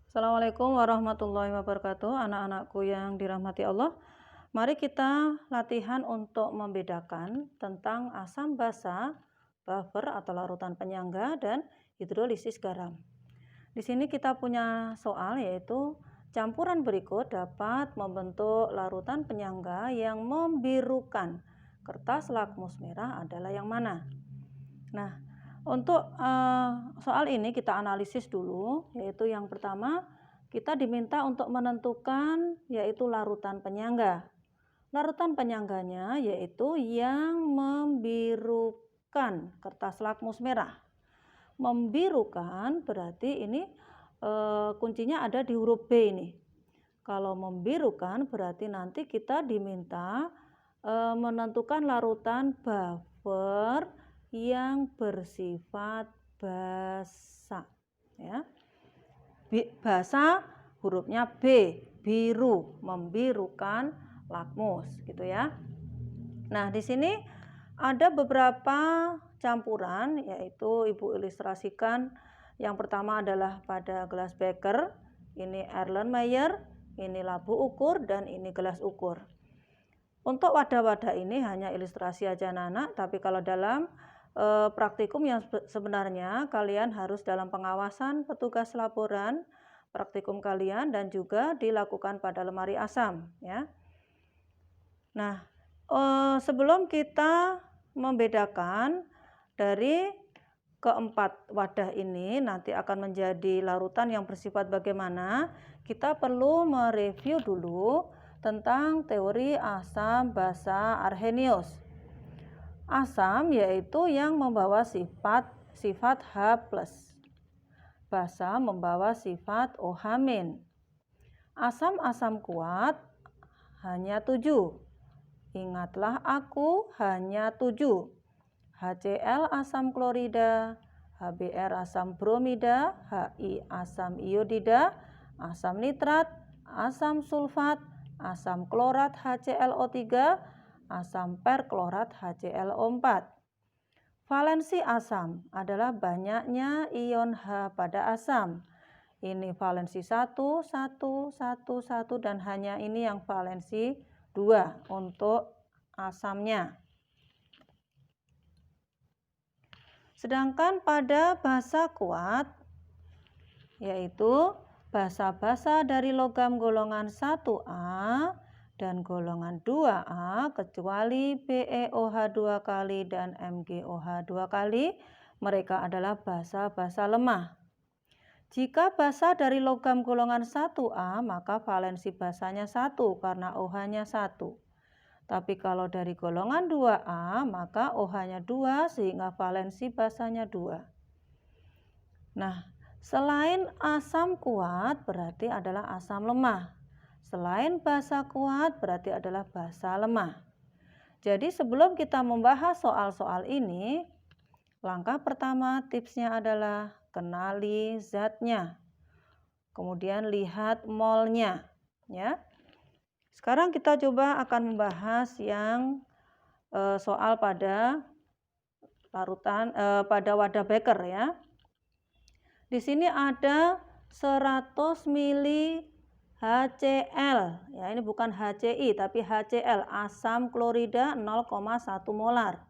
Assalamualaikum warahmatullahi wabarakatuh, anak-anakku yang dirahmati Allah. Mari kita latihan untuk membedakan tentang asam basa, buffer atau larutan penyangga, dan hidrolisis garam. Di sini kita punya soal yaitu campuran berikut dapat membentuk larutan penyangga yang membirukan. Kertas lakmus merah adalah yang mana? Nah, untuk soal ini kita analisis dulu, yaitu yang pertama kita diminta untuk menentukan yaitu larutan penyangga. Larutan penyangganya yaitu yang membirukan, kertas lakmus merah. Membirukan berarti ini kuncinya ada di huruf B ini. Kalau membirukan berarti nanti kita diminta menentukan larutan buffer yang bersifat basa, ya. Basa hurufnya B, biru, membirukan lakmus, gitu ya. Nah, di sini ada beberapa campuran, yaitu Ibu ilustrasikan. Yang pertama adalah pada gelas beker, ini Erlenmeyer, ini labu ukur, dan ini gelas ukur. Untuk wadah-wadah ini hanya ilustrasi aja anak-anak, tapi kalau dalam praktikum yang sebenarnya kalian harus dalam pengawasan petugas laboran praktikum kalian dan juga dilakukan pada lemari asam, ya. Nah, sebelum kita membedakan dari keempat wadah ini nanti akan menjadi larutan yang bersifat bagaimana, kita perlu mereview dulu tentang teori asam basa Arrhenius. Asam yaitu yang membawa sifat H+. Basa membawa sifat OH-. Asam-asam kuat hanya 7. Ingatlah aku hanya 7. HCl asam klorida, HBr asam bromida, HI asam iodida, asam nitrat, asam sulfat, asam klorat HClO3, asam perklorat HClO4. Valensi asam adalah banyaknya ion H pada asam. Ini valensi 1, 1, 1, 1, dan hanya ini yang valensi 2 untuk asamnya. Sedangkan pada basa kuat, yaitu basa-basa dari logam golongan 1A dan golongan 2A kecuali BeOH 2 kali dan MgOH 2 kali, mereka adalah basa-basa lemah. Jika basa dari logam golongan 1A, maka valensi basanya 1 karena OH-nya 1. Tapi kalau dari golongan 2A, maka OH-nya 2 sehingga valensi basanya 2. Nah, selain asam kuat berarti adalah asam lemah. Selain basa kuat berarti adalah basa lemah. Jadi sebelum kita membahas soal-soal ini, langkah pertama tipsnya adalah kenali zatnya. Kemudian lihat molnya, ya. Sekarang kita coba akan membahas yang soal pada larutan pada wadah beker, ya. Di sini ada 100 mili HCl, ya, ini bukan HCI tapi HCl, asam klorida 0,1 molar.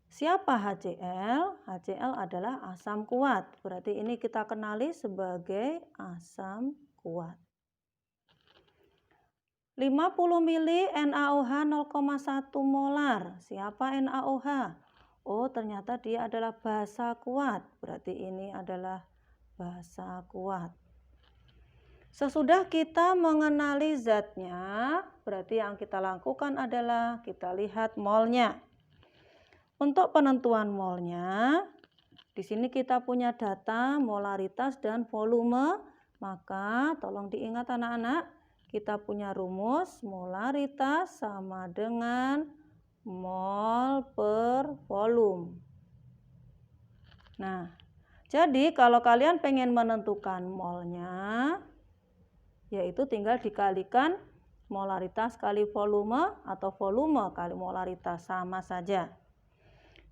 Siapa HCl? HCl adalah asam kuat, berarti ini kita kenali sebagai asam kuat. 50 mili NaOH 0,1 molar. Siapa NaOH? Oh, ternyata dia adalah basa kuat, berarti ini adalah basa kuat. Sesudah kita mengenali zatnya, berarti yang kita lakukan adalah kita lihat molnya. Untuk penentuan molnya, di sini kita punya data molaritas dan volume, maka tolong diingat anak-anak, kita punya rumus molaritas sama dengan mol per volume. Nah, jadi kalau kalian pengen menentukan molnya, yaitu tinggal dikalikan molaritas kali volume atau volume kali molaritas, sama saja.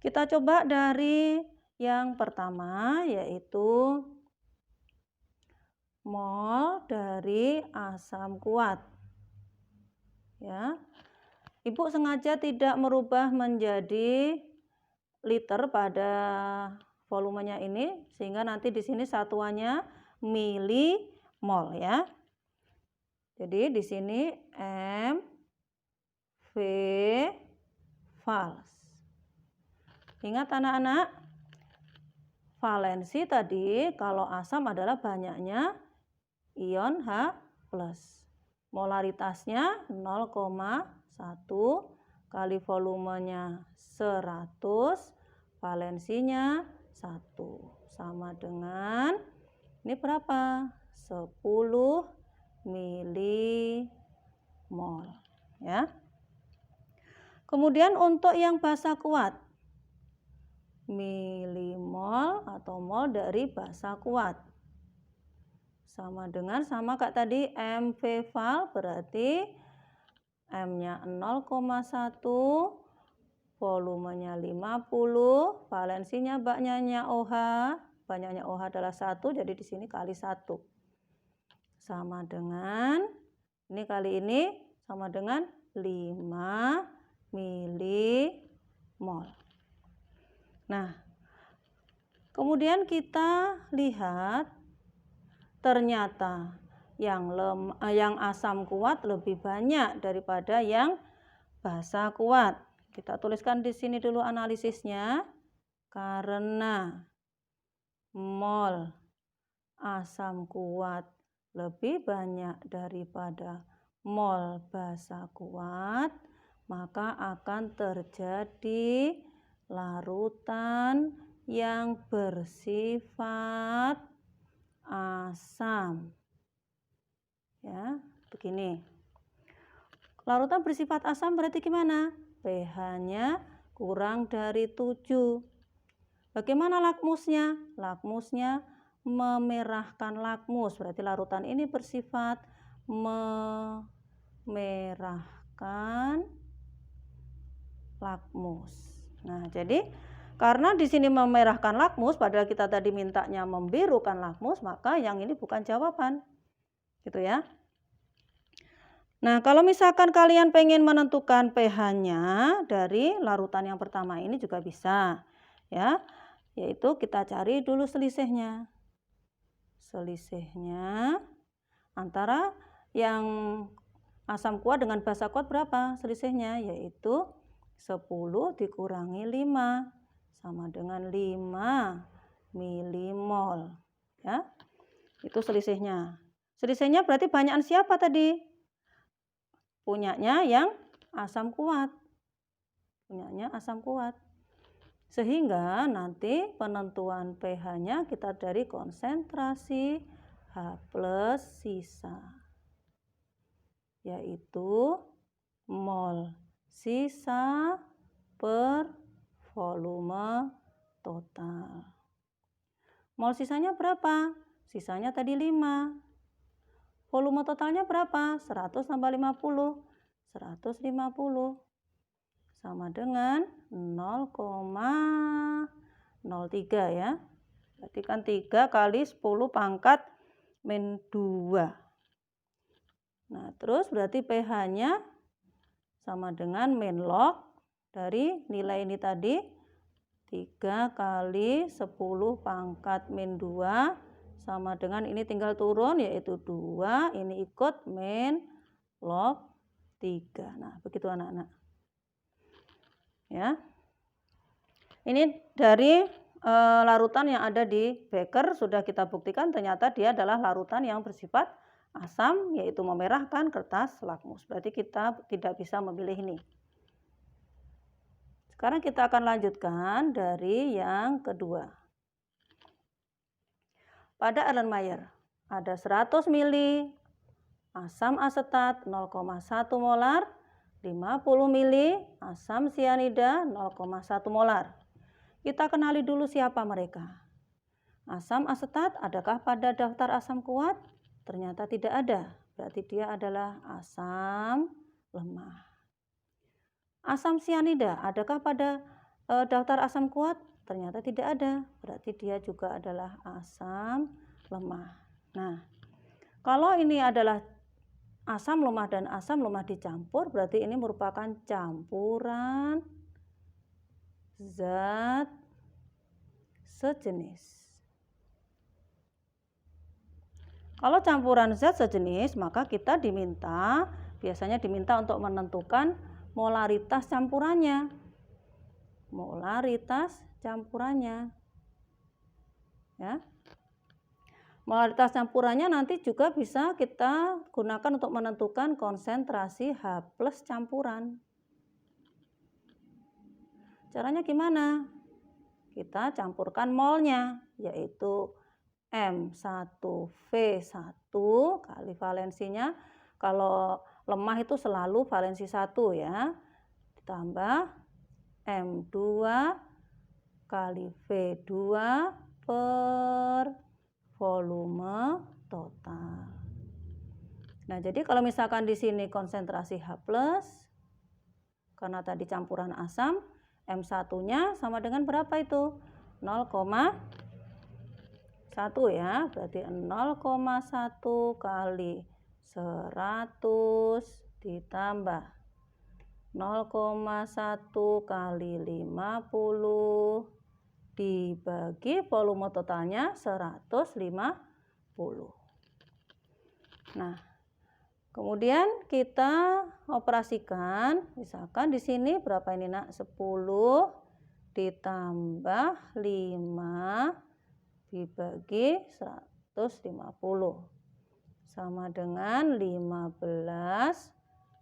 Kita coba dari yang pertama, yaitu mol dari asam kuat. Ya. Ibu sengaja tidak merubah menjadi liter pada volumenya ini sehingga nanti di sini satuannya milimol ya. Jadi di sini MV vals. Ingat anak-anak, valensi tadi kalau asam adalah banyaknya ion H+. Molaritasnya 0,1 kali volumenya 100, valensinya 1. Sama dengan, ini berapa? 10 milimol. Ya. Kemudian untuk yang basa kuat, milimol atau mol dari basa kuat. Sama dengan, sama kayak tadi MV val berarti M-nya 0,1, volumenya 50, valensinya banyaknya OH adalah 1, jadi di sini kali 1. Sama dengan, ini kali ini sama dengan 5 milimol. Nah, kemudian kita lihat ternyata yang asam kuat lebih banyak daripada yang basa kuat. Kita tuliskan di sini dulu analisisnya. Karena mol asam kuat lebih banyak daripada mol basa kuat, maka akan terjadi larutan yang bersifat asam. Ya, begini. Larutan bersifat asam berarti gimana? pH-nya kurang dari 7. Bagaimana lakmusnya? Lakmusnya memerahkan lakmus. Berarti larutan ini bersifat memerahkan lakmus. Nah, jadi karena di sini memerahkan lakmus, padahal kita tadi mintanya membirukan lakmus, maka yang ini bukan jawaban. Gitu ya. Nah, kalau misalkan kalian pengen menentukan pH-nya dari larutan yang pertama ini juga bisa. Ya, yaitu kita cari dulu selisihnya. Selisihnya antara yang asam kuat dengan basa kuat berapa selisihnya? Yaitu 10 dikurangi 5 sama dengan 5 milimol. Ya, itu selisihnya. Selisihnya berarti banyakan siapa tadi? Punyanya yang asam kuat. Punyanya asam kuat. Sehingga nanti penentuan pH-nya kita dari konsentrasi H+ sisa. Yaitu mol sisa per volume total. Mol sisanya berapa? Sisanya tadi 5. Volume totalnya berapa? 100 tambah 50. 150. Sama dengan 0,03 ya. Berarti kan 3 kali 10 pangkat min 2. Nah, terus berarti pH-nya sama dengan min log dari nilai ini tadi 3 kali 10 pangkat min 2 sama dengan ini tinggal turun yaitu 2, ini ikut min log 3. Nah, begitu anak-anak. Ya. Ini dari larutan yang ada di beker sudah kita buktikan ternyata dia adalah larutan yang bersifat asam, yaitu memerahkan kertas lakmus. Berarti kita tidak bisa memilih ini. Sekarang kita akan lanjutkan dari yang kedua. Pada Erlenmeyer ada 100 mili asam asetat 0,1 molar, 50 mili asam sianida 0,1 molar. Kita kenali dulu siapa mereka. Asam asetat adakah pada daftar asam kuat? Ternyata tidak ada. Berarti dia adalah asam lemah. Asam sianida adakah pada daftar asam kuat? Ternyata tidak ada. Berarti dia juga adalah asam lemah. Nah, Kalau ini adalah asam lemah dan asam lemah dicampur, berarti ini merupakan campuran zat sejenis. Kalau campuran zat sejenis, maka kita biasanya diminta untuk menentukan molaritas campurannya. Molaritas campurannya. Ya. Molaritas campurannya nanti juga bisa kita gunakan untuk menentukan konsentrasi H+ campuran. Caranya gimana? Kita campurkan molnya, yaitu M1V1 kali valensinya. Kalau lemah itu selalu valensi 1 ya. Ditambah M2 kali V2 per volume total. Nah, jadi kalau misalkan di sini konsentrasi H+, karena tadi campuran asam, M1-nya sama dengan berapa itu? 0,1 ya, berarti 0,1 kali 100 ditambah 0,1 kali 50 dibagi volume totalnya 150. Nah, kemudian kita operasikan, misalkan di sini berapa ini nak? 10 ditambah 5 dibagi 150 sama dengan 15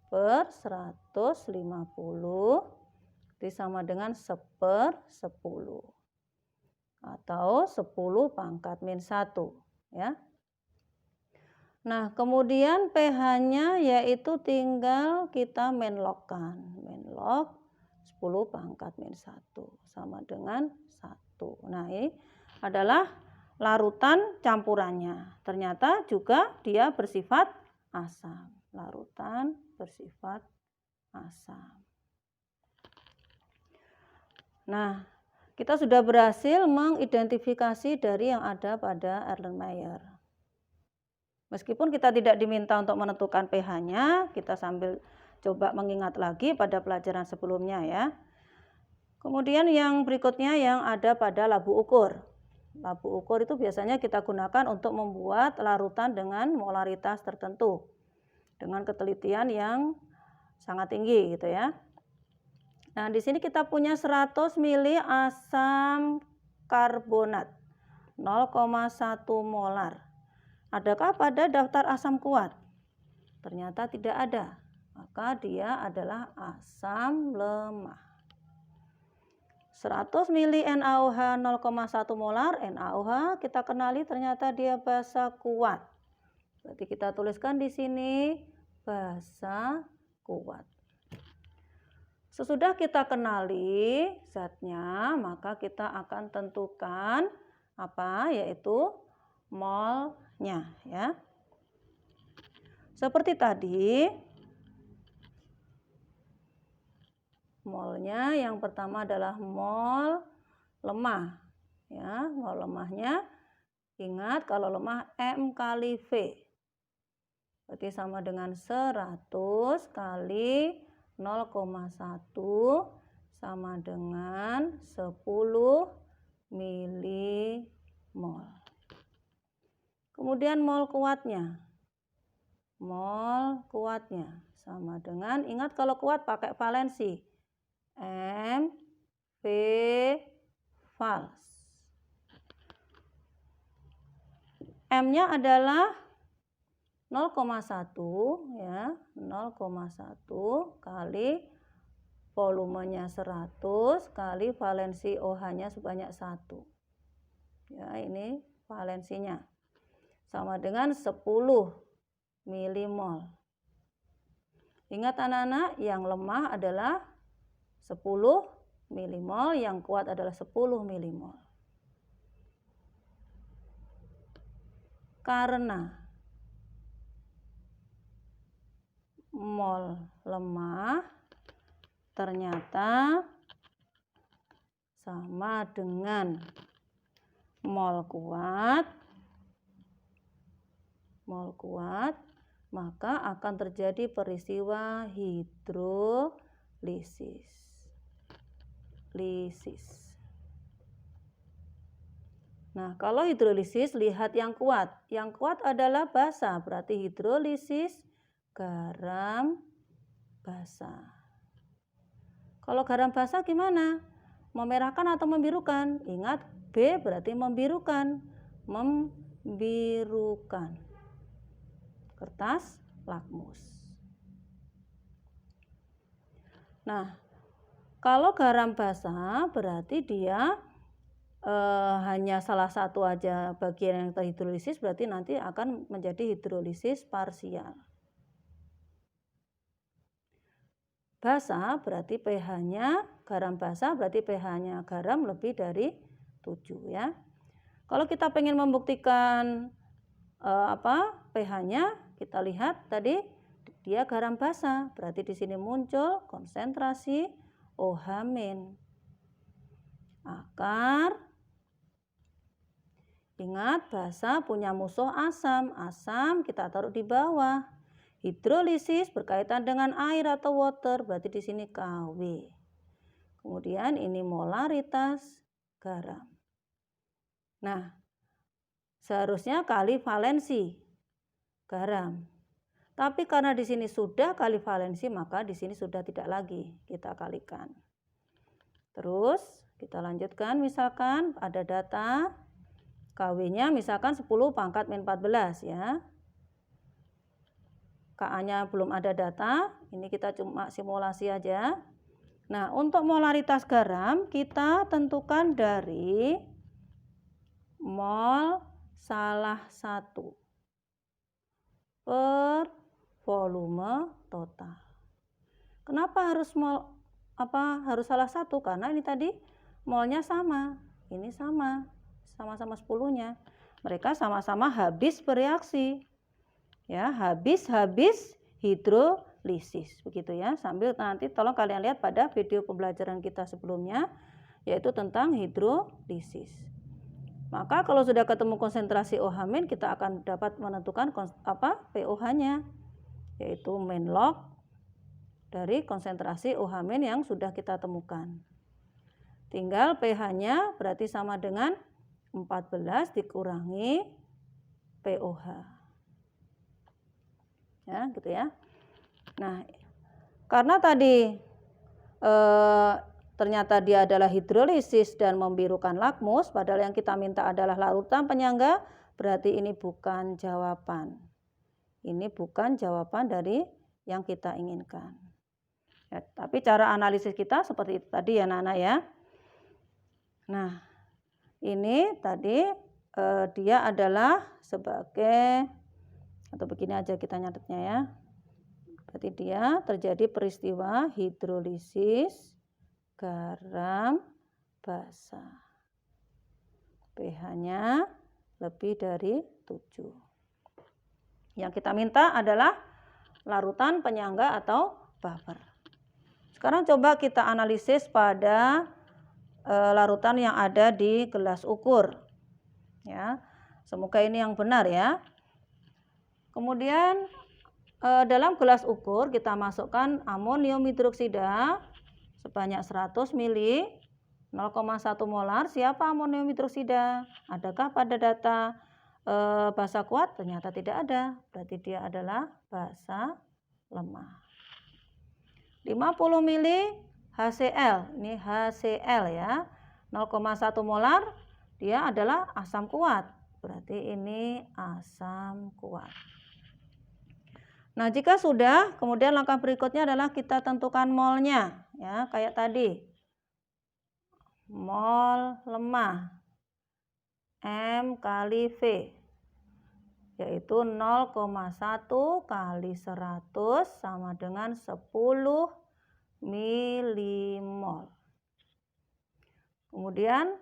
per 150 disama dengan 1/10 atau 10 pangkat min 1 ya. Nah, kemudian pH-nya yaitu tinggal kita menlogkan. Menlog 10 pangkat min 1 sama dengan 1. Nah, ini adalah larutan campurannya. Ternyata juga dia bersifat asam. Larutan bersifat asam. Nah, kita sudah berhasil mengidentifikasi dari yang ada pada Erlenmeyer. Meskipun kita tidak diminta untuk menentukan pH-nya, kita sambil coba mengingat lagi pada pelajaran sebelumnya ya. Kemudian yang berikutnya yang ada pada labu ukur. Labu ukur itu biasanya kita gunakan untuk membuat larutan dengan molaritas tertentu, dengan ketelitian yang sangat tinggi gitu ya. Nah, di sini kita punya 100 ml asam karbonat 0,1 molar. Adakah pada daftar asam kuat? Ternyata tidak ada. Maka dia adalah asam lemah. 100 ml NaOH 0,1 molar. NaOH kita kenali ternyata dia basa kuat. Berarti kita tuliskan di sini basa kuat. Sesudah kita kenali zatnya, maka kita akan tentukan apa? Yaitu molnya ya. Seperti tadi, molnya yang pertama adalah mol lemah ya. Mol lemahnya ingat kalau lemah M kali V. Berarti sama dengan 100 kali 0,1 sama dengan 10 milimol. Kemudian mol kuatnya. Mol kuatnya sama dengan, ingat kalau kuat pakai valensi. M, V, vals. M-nya adalah 0,1 ya, 0,1 kali volumenya 100 kali valensi OH-nya sebanyak 1. Ya, ini valensinya. Sama dengan 10 milimol. Ingat anak-anak, yang lemah adalah 10 milimol, yang kuat adalah 10 milimol. Karena mol lemah ternyata sama dengan mol kuat, mol kuat, maka akan terjadi peristiwa hidrolisis. Nah, kalau hidrolisis, lihat yang kuat. Yang kuat adalah basa, berarti hidrolisis garam basa. Kalau garam basa gimana? Memerahkan atau membirukan? Ingat, B berarti membirukan. Membirukan. Kertas lakmus. Nah, kalau garam basa berarti dia hanya salah satu aja bagian yang terhidrolisis, berarti nanti akan menjadi hidrolisis parsial. Basa berarti pH-nya, garam basa berarti pH-nya garam lebih dari 7 ya. Kalau kita pengen membuktikan pH-nya, kita lihat tadi dia garam basa, berarti di sini muncul konsentrasi OH-. Akar, ingat basa punya musuh asam, asam kita taruh di bawah. Hidrolisis berkaitan dengan air atau water, berarti di sini Kw. Kemudian ini molaritas garam. Nah, seharusnya kali valensi garam. Tapi karena di sini sudah kali valensi, maka di sini sudah tidak lagi kita kalikan. Terus kita lanjutkan, misalkan ada data Kw-nya misalkan 10 pangkat min 14 ya. Ka-nya belum ada data, ini kita cuma simulasi aja. Nah, untuk molaritas garam kita tentukan dari mol salah satu per volume total. Kenapa harus harus salah satu? Karena ini tadi molnya sama, ini sama-sama 10-nya. Mereka sama-sama habis bereaksi. Ya, habis hidrolisis begitu ya. Sambil nanti tolong kalian lihat pada video pembelajaran kita sebelumnya yaitu tentang hidrolisis. Maka kalau sudah ketemu konsentrasi OH-, kita akan dapat menentukan pOH-nya yaitu main log dari konsentrasi OH- yang sudah kita temukan. Tinggal pH-nya berarti sama dengan 14 dikurangi pOH. Ya, gitu ya. Nah, karena tadi ternyata dia adalah hidrolisis dan membirukan lakmus, padahal yang kita minta adalah larutan penyangga, berarti ini bukan jawaban. Ini bukan jawaban dari yang kita inginkan. Ya, tapi cara analisis kita seperti itu tadi ya Nana ya. Nah, ini tadi dia adalah sebagai, atau begini aja kita nyatetnya ya. Berarti dia terjadi peristiwa hidrolisis garam basa. pH-nya lebih dari 7. Yang kita minta adalah larutan penyangga atau buffer. Sekarang coba kita analisis pada larutan yang ada di gelas ukur. Ya, semoga ini yang benar ya. Kemudian dalam gelas ukur kita masukkan amonium hidroksida sebanyak 100 ml, 0,1 molar. Siapa amonium hidroksida? Adakah pada data basa kuat? Ternyata tidak ada. Berarti dia adalah basa lemah. 50 ml HCl. Ini HCl ya. 0,1 molar. Dia adalah asam kuat. Berarti ini asam kuat. Nah, jika sudah, kemudian langkah berikutnya adalah kita tentukan molnya, ya, kayak tadi. Mol lemah M kali V, yaitu 0,1 kali 100 sama dengan 10 milimol. Kemudian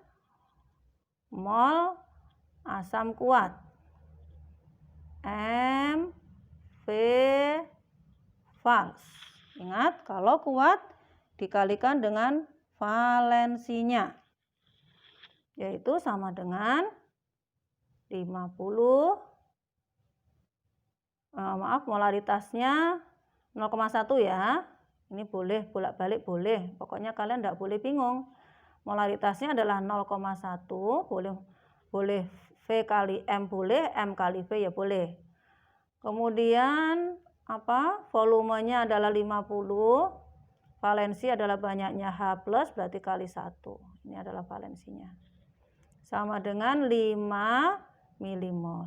mol asam kuat M V vals. Ingat, kalau kuat dikalikan dengan valensinya, yaitu sama dengan 50 maaf, molaritasnya 0,1 ya. Ini boleh bolak-balik boleh. Pokoknya kalian tidak boleh bingung. Molaritasnya adalah 0,1, boleh V kali M boleh, M kali V ya boleh. Kemudian volumenya adalah 50, valensi adalah banyaknya H+, berarti kali 1. Ini adalah valensinya. Sama dengan 5 milimol.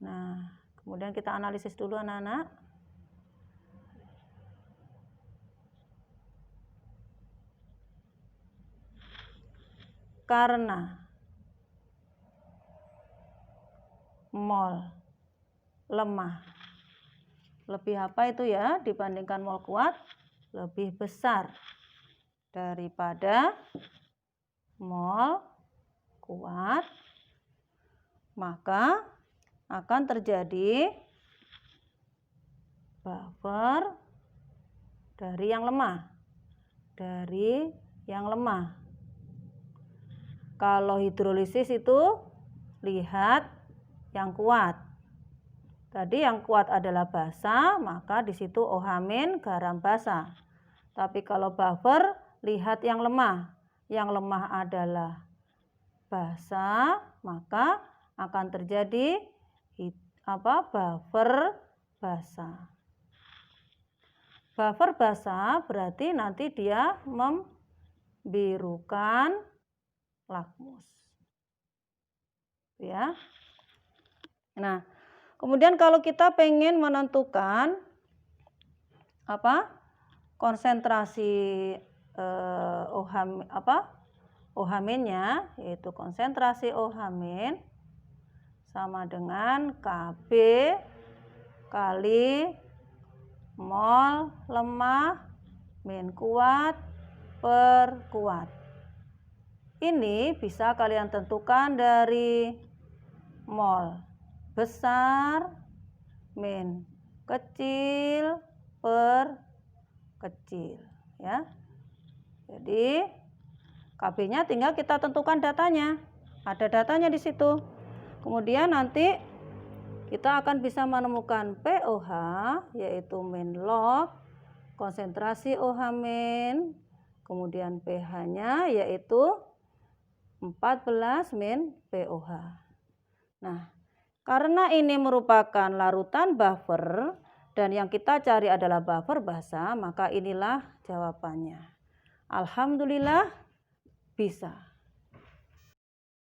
Nah, kemudian kita analisis dulu anak-anak. Karena mol lemah lebih apa itu ya dibandingkan mol kuat, lebih besar daripada mol kuat, maka akan terjadi buffer dari yang lemah. Kalau hidrolisis itu lihat yang kuat. Tadi yang kuat adalah basa, maka di situ OH- garam basa. Tapi kalau buffer lihat yang lemah. Yang lemah adalah basa, maka akan terjadi buffer basa. Buffer basa berarti nanti dia membirukan lakmus. Ya. Nah, kemudian kalau kita pengen menentukan konsentrasi OH-nya, yaitu konsentrasi OH- sama dengan Kb kali mol lemah min kuat per kuat. Ini bisa kalian tentukan dari mol besar min kecil per kecil ya. Jadi Kb-nya tinggal kita tentukan datanya. Ada datanya di situ. Kemudian nanti kita akan bisa menemukan pOH yaitu min log konsentrasi OH-, kemudian pH-nya yaitu 14 min pOH. Nah, karena ini merupakan larutan buffer dan yang kita cari adalah buffer basa, maka inilah jawabannya. Alhamdulillah bisa.